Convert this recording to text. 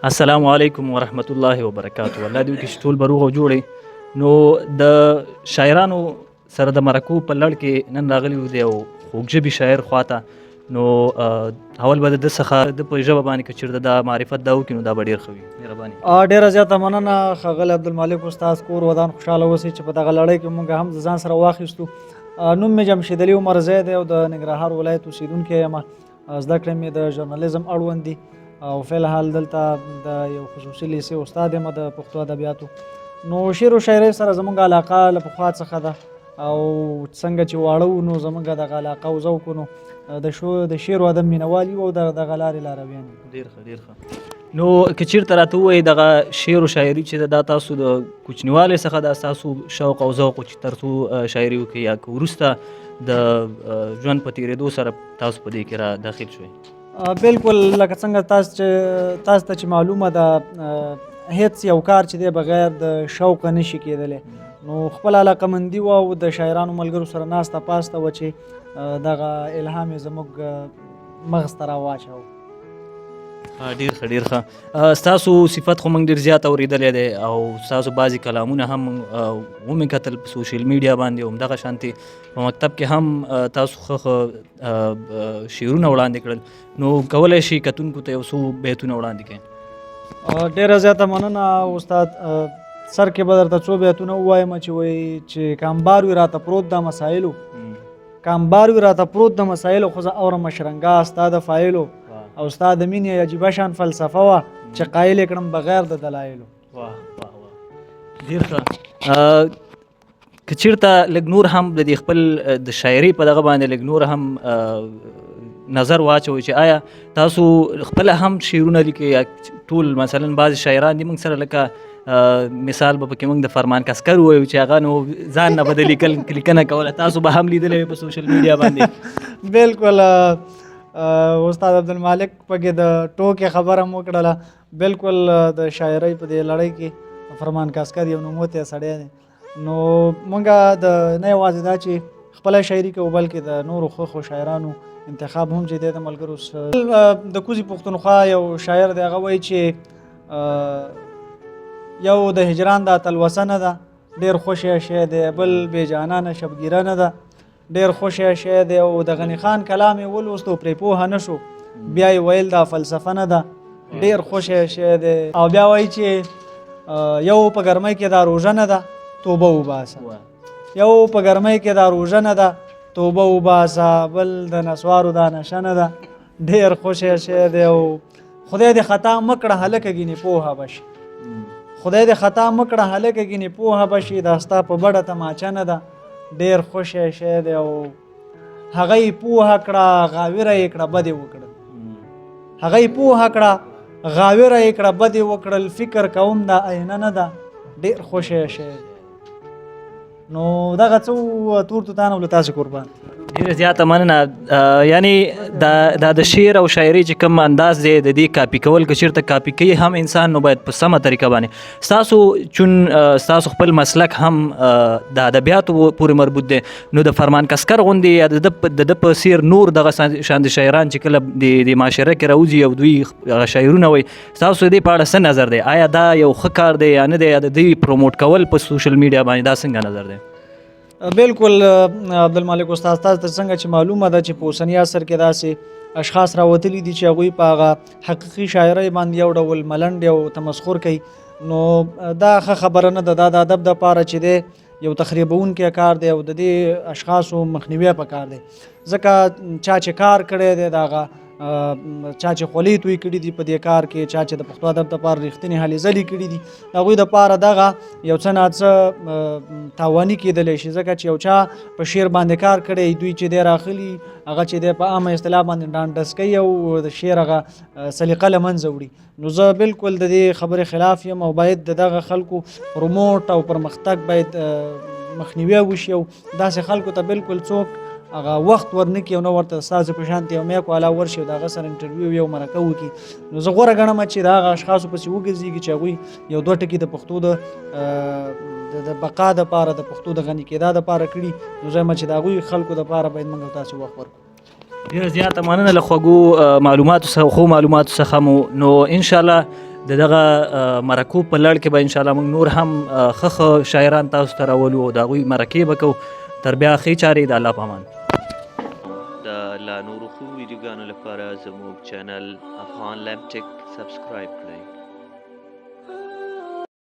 السلام علیکم ورحمت الله وبرکاتو. الله دې وکړي چې ټول به روغ او جوړ. نو د شاعرانو سره د مرکو په لړ کې نن راغلی و دی یو خوږ ژبي شاعر خواته. نو اول به د ده څخه د په ژبه باندې که چېرته دا معرفت دا وکړي نو دا به ډېر ښه وي. مهرباني. ډېره زیاته مننه ښاغلی عبدالمالک استاد. کور ودان خوشحاله اوسئ چې په دغه لړۍ کې موږ هم د ځان سره واخیستو. نوم مې جمشید علي عمرزی دی او د ننګرهار ولایت اوسېدونکی یم. زده کړې مې د ژورنالیزم اړوند دي او فلحال دلته د یو خصوصي لیسې استاد یم د پښتو ادبیاتو. نو شعر و شاعرۍ سره زموږ علاقه له پخوا څخه ده او څنګه چې واړه وو نو زموږ دغه علاقه او ذوق نو د شعر و ادب مینوال یو او دغه لارې لارویان یو. ډېر ښه ډېر ښه. نو که چېرته راته ووایي دغه شعر و شاعري چې ده دا تاسو د کوچنیوالي څخه دا ستاسو شوق او ذوق و چې تر څو شاعري وکړئ یا که وروسته د ژوند په تېرېدو سره تاسو په دې کې را داخل شوئ؟ بالکل لکه څنګه تاسو ته چې معلومه ده هیڅ یو کار چې دی بغیر د شوقه نشي کېدلی. نو خپل علاقمندي وه او د شاعرانو ملګرو سره ناسته پاسته وه چې دغه الهام یې زموږ مغز ته راواچوه. ډېر ښه ډېر ښه. ستاسو صفت خو موږ ډېر زیات اورېدلی دی او ستاسو بعضې کلامونه هم ومې کتل په سوشل میډیا باندې. همدغه شانتې په مکتب کې هم تاسو ښه شعرونه وړاندې کړل. نو کولی شي کتونکو ته یو څو بیتونه وړاندې کړئ؟ ډېره زیاته مننه استاد. سر کې به درته څو بیتونه ووایم چې وایي چې کامبار وي راته پروت د مسایلو، کامبار وي راته پروت د مسایلو، خو زه اورم شرنګا ستا د فایلو او ستا د مینې عجیبه شان فلسفه وه چې قایل یې کړم بغیر د دلایلو. واه واه واه ډېر ښه. که چېرته لږ نور هم د دې خپل د شاعري په دغه باندې لږ نور هم نظر واچوئ چې آیا تاسو خپله هم شعرونه لیکئ یا ټول مثلا بعضې شاعران دي موږ سره لکه مثال به پکې موږ د فرمان کسکر ووایو چې هغه نو ځان نه به د لیکنه کوله، تاسو به هم لیدلی وي په سوشل میډیا باندې. بالکل استاد عبدالمالک پکې د ټوکې خبره مو کړله. بالکل د شاعرۍ په دې لړۍ کې فرمان کاسکر یو نوموتی سړی دی. نو مونږ د نه یوازې دا چې خپله شاعري کوو بلکې د نورو ښه شاعرانو انتخاب هم چې دی د ملګرو د کوزي پښتونخوا یو شاعر دی هغه وایي چې یو د هجران دا تلوسه نه ده، ډېر خوشی شی دی، بل بې جانانه شبګیره نه ده، ډېر خوشی شی دی او د غني خان کلام یې ولوست او پرې پوهه نه شو، بیا یې ویل دا فلسفه نه ده، ډېر خوشی شی دی. او بیا وایي چې یو په ګرمۍ کې دا روژه نه ده توبه وباسه، یو په ګرمۍ کې دا روژه نه ده توبه وباسه، بل د نسوارو دا نشه نه ده، ډېر خوشی شی دی. او خدای دې خطا مه کړه هلکه ګینې پوهه به شي، خدای دې خطا مه کړه هلکه ګینې پوهه به شي، دا ستا په بډه تماچه نه ده، ډېر خوشی شی دی. او هغه یې پوهه کړه غاویره یې کړه بد یې وکړل، هغه یې پوهه کړه غاویره یې کړه بد یې وکړل، فکر کوم دا آینه نه ده، ډېر خوشی شی دی. نو دغه څه تور توتان له تاسې قربان. ډېره زیاته مننه. یعنې دا د شعر او شاعري چې کوم انداز دی د دې کاپي کول که چېرته کاپي کوي هم انسان نو باید په سمه طریقه باندې. ستاسو چون ستاسو خپل مسلک هم د ادبیاتو پورې مربوط دی، نو د فرمان کسکر غوندې یا د ده په څېر نور دغه شان د شاعران چې کله د معاشره کې راوځي او دوی شاعرونه وایي، ستاسو دې په اړه څه نظر دی؟ آیا دا یو ښه کار دی یا نه دی؟ یا د دوی پروموټ کول په سوشل میډیا باندې دا څنګه نظر دی؟ بالکل عبدالمالک استاد، تاسو ته څنګه چې معلومه ده چې په اوسني عصر کې داسې اشخاص راوتلي دي چې هغوی په هغه حقیقي شاعرۍ باندې یو ډول ملنډ او تمسخر کوي. نو دا ښه خبره نه ده. دا د ادب دپاره چې دی یو تخریبونکی کار دی او د دې اشخاصو مخنیوی پکار دی، ځکه چا چې کار کړی دی د هغه چا چې خولې توی کړي دي په دې کار کې، چا چې د پښتو ادب دپاره رښتینې هلې ځلې کړي دي، د هغوی دپاره دغه یو څه ناڅه تاواني کېدلی شي، ځکه چې یو چا په شعر باندې کار کړی دوی چې دی راغلي هغه چې دی په عامه اصطلاح باندې ډانډس کوي او د شعر هغه سلیقه له منځه وړي. نو زه بالکل د دې خبرې خلاف یم او باید د دغه خلکو پروموټ او پرمختګ باید مخنیوی وشي او داسې خلکو ته بالکل څوک هغه وخت ورنکړي او نه ورته ستاسو په شانتې یو میک والا ورشي او د هغه سره انټرویو یو مرکه وکړي. نو زه غوره ګڼم چې د هغه اشخاصو پسې وګرځېږي چې هغوی یو دوه ټکي د پښتو د بقا دپاره د پښتو د غني کېدا دپاره کړي. نو زه یم چې د هغوی خلکو دپاره باید موږ تاسو وخت ورکړو. ډېره زیاته مننه له خوږو معلوماتو څخه خو معلوماتو څخه مو. نو انشاءالله د دغه مرکو په لړ کې به انشاءالله موږ نور هم ښه شاعران تاسو ته راولو او د هغوی مرکې به کوو. تر بیا ښې چارې د الله په امان. د لا نورو ښو ویډیوګانو لپاره زموږ چینل افغان لمټک سبسکرایب کړئ.